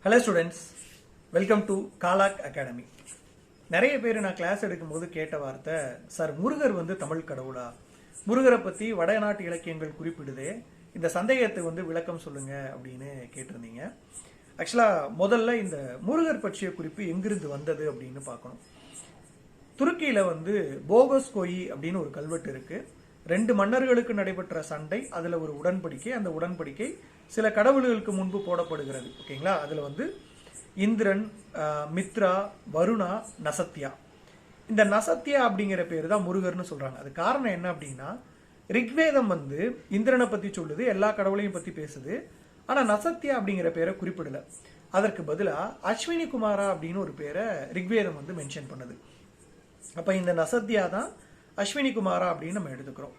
Hello students, welcome to காலாக் academy. நிறைய பேர் நான் கிளாஸ் எடுக்கும்போது கேட்ட வார்த்தை, சார் முருகர் தமிழ் கடவுளா? முருகரை பற்றி வடநாட்டு இலக்கியங்கள் குறிப்பிடுதே, இந்த சந்தேகத்தை விளக்கம் சொல்லுங்க அப்படின்னு கேட்டிருந்தீங்க. ஆக்சுவலாக முதல்ல இந்த முருகர் பற்றிய குறிப்பு எங்கிருந்து வந்தது அப்படின்னு பார்க்கணும். துருக்கியில் போகோஸ்கோயி அப்படின்னு ஒரு கல்வெட்டு இருக்கு. 2 மன்னர்களுக்கு நடைபெற்ற சண்டை, அதில் ஒரு உடன்படிக்கை. அந்த உடன்படிக்கை சில கடவுள்களுக்கு முன்பு போடப்படுகிறது. ஓகேங்களா? அதில் இந்திரன், மித்ரா, வருணா, நசத்யா. இந்த நசத்யா அப்படிங்கிற பேர் தான் முருகர்னு சொல்றாங்க. அது காரணம் என்ன அப்படின்னா, ரிக்வேதம் இந்திரனை பத்தி சொல்லுது, எல்லா கடவுளையும் பத்தி பேசுது. ஆனா நசத்யா அப்படிங்கிற பேரை குறிப்பிடல. அதற்கு பதிலா அஸ்வினி குமாரா அப்படின்னு ஒரு பேரை ரிக்வேதம் மென்ஷன் பண்ணுது. அப்ப இந்த நசத்யா தான் அஸ்வினி குமாரா அப்படின்னு நம்ம எடுத்துக்கிறோம்.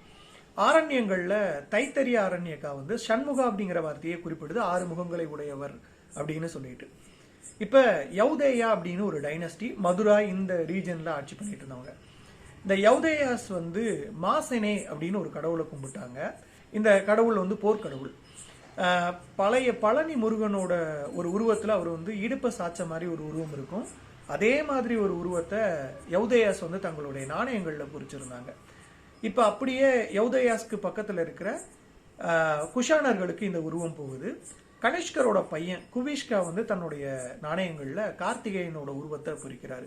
ஆரண்யங்கள்ல தைத்தரிய ஆரண்யக்கா சண்முகா அப்படிங்கிற வார்த்தையை குறிப்பிடுது, 6 முகங்களை உடையவர் அப்படின்னு சொல்லிட்டு. இப்ப யௌதேயா அப்படின்னு ஒரு டைனஸ்டி மதுரா இந்த ரீஜன்ல ஆட்சி பண்ணிட்டு இருந்தவங்க. இந்த யௌதேயாஸ் மாசெனே அப்படின்னு ஒரு கடவுளை கும்பிட்டாங்க. இந்த கடவுள் போர்க்கடவுள். பழைய பழனி முருகனோட ஒரு உருவத்துல அவர் இடுப்பை சாச்ச மாதிரி ஒரு உருவம் இருக்கும். அதே மாதிரி ஒரு உருவத்தை யௌதேயாஸ் தங்களுடைய நாணயங்கள்ல பொறிச்சிருந்தாங்க. இப்ப அப்படியே யௌதேயாஸ்க்கு பக்கத்துல இருக்கிற குஷானர்களுக்கு இந்த உருவம் போகுது. கனிஷ்கரோட பையன் குவிஷ்கா தன்னுடைய நாணயங்கள்ல கார்த்திகேயனோட உருவத்தை பொறிக்கிறாரு.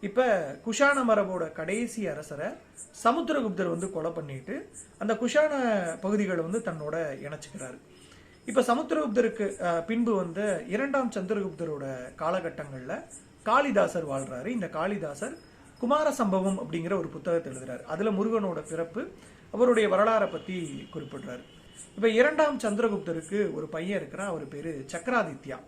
இப்ப குஷான மரபோட கடைசி அரசரை சமுத்திரகுப்தர் கொலை பண்ணிட்டு அந்த குஷான பகுதிகளை தன்னோட இணைச்சுக்கிறாரு. இப்ப சமுத்திரகுப்தருக்கு பின்பு 2ஆம் சந்திரகுப்தரோட காலகட்டங்கள்ல காளிதாசர் வாழ்றாரு. இந்த காளிதாசர் குமார சம்பவம் அப்படிங்கிற ஒரு புத்தகத்தை எழுதுறாரு. அதுல முருகனோட பிறப்பு, அவருடைய வரலாறை பத்தி குறிப்பிடுறாரு. இப்ப 2ஆம் சந்திரகுப்தருக்கு ஒரு பையன் இருக்கிறான், அவர் பேரு சக்கராதித்யா.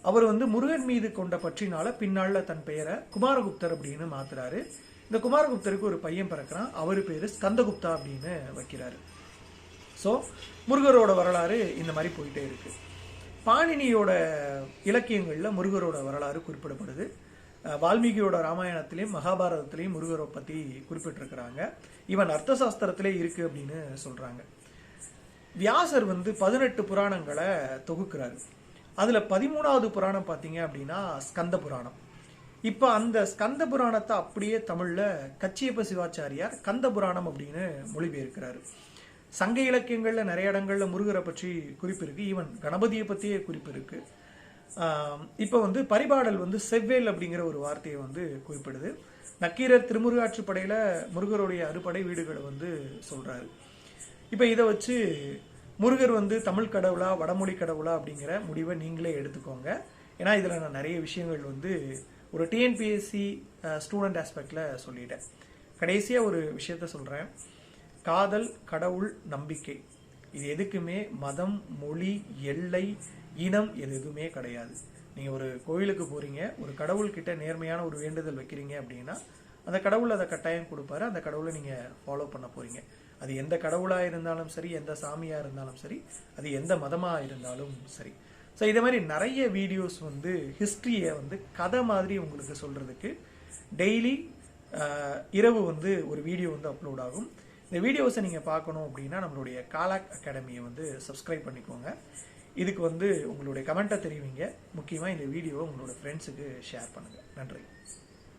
அவர் முருகன் மீது கொண்ட பற்றினால பின்னால தன் பெயரை குமாரகுப்தர் அப்படின்னு மாத்துறாரு. இந்த குமாரகுப்தருக்கு ஒரு பையன் பிறக்கிறான், அவரு பேரு ஸ்கந்தகுப்தா அப்படின்னு வைக்கிறாரு. ஸோ முருகரோட வரலாறு இந்த மாதிரி போயிட்டே இருக்கு. பாணினியோட இலக்கியங்கள்ல முருகரோட வரலாறு குறிப்பிடப்படுது. வால்மீகியோட ராமாயணத்திலையும் மகாபாரதத்திலையும் முருகரை பத்தி குறிப்பிட்டிருக்கிறாங்க. இவன் அர்த்த சாஸ்திரத்திலே இருக்கு அப்படின்னு சொல்றாங்க. வியாசர் 18 புராணங்களை தொகுக்கிறாரு. அதுல 13வது புராணம் பாத்தீங்க அப்படின்னா ஸ்கந்த புராணம். இப்ப அந்த ஸ்கந்த புராணத்தை அப்படியே தமிழ்ல கச்சியப்ப சிவாச்சாரியார் கந்த புராணம் அப்படின்னு மொழிபெயர்க்கிறாரு. சங்க இலக்கியங்கள்ல நிறைய இடங்கள்ல முருகரை பற்றி குறிப்பு இருக்கு. ஈவன் கணபதியை பத்தியே குறிப்பு இருக்கு. இப்ப பரிபாடல் செவ்வேல் அப்படிங்கிற ஒரு வார்த்தையை குறிப்பிடுது. நக்கீரர் திருமுருகாற்றுப்படையில முருகருடைய அறுபடை வீடுகளை சொல்றாரு. இப்ப இதை வச்சு முருகர் தமிழ் கடவுளா வடமொழி கடவுளா அப்படிங்கிற முடிவை நீங்களே எடுத்துக்கோங்க. ஏன்னா இதுல நான் நிறைய விஷயங்கள் ஒரு டிஎன்பிஎஸ்சி ஸ்டூடெண்ட் ஆஸ்பெக்ட்ல சொல்லிட்டேன். கடைசியா ஒரு விஷயத்த சொல்றேன். காதல், கடவுள், நம்பிக்கை இது எதுக்குமே மதம், மொழி, எல்லை, இனம் எதுவுமே கிடையாது. நீங்க ஒரு கோயிலுக்கு போறீங்க, ஒரு கடவுள் கிட்ட நேர்மையான ஒரு வேண்டுதல் வைக்கிறீங்க அப்படின்னா அந்த கடவுள் அதை கட்டாயம் கொடுப்பாரு. அந்த கடவுளை நீங்க ஃபாலோ பண்ண போறீங்க. அது எந்த கடவுளா இருந்தாலும் சரி, எந்த சாமியா இருந்தாலும் சரி, அது எந்த மதமா இருந்தாலும் சரி. ஸோ இதே மாதிரி நிறைய வீடியோஸ் ஹிஸ்டரியை கதை மாதிரி உங்களுக்கு சொல்றதுக்கு டெய்லி இரவு ஒரு வீடியோ அப்லோட் ஆகும். இந்த வீடியோஸை நீங்கள் பார்க்கணும் அப்படின்னா நம்மளுடைய காலாக் அகாடமியை சப்ஸ்கிரைப் பண்ணிக்கோங்க. இதுக்கு உங்களுடைய கமெண்ட்டை தெரிவிங்க. முக்கியமாக இந்த வீடியோவை உங்களோட ஃப்ரெண்ட்ஸுக்கு ஷேர் பண்ணுங்கள். நன்றி.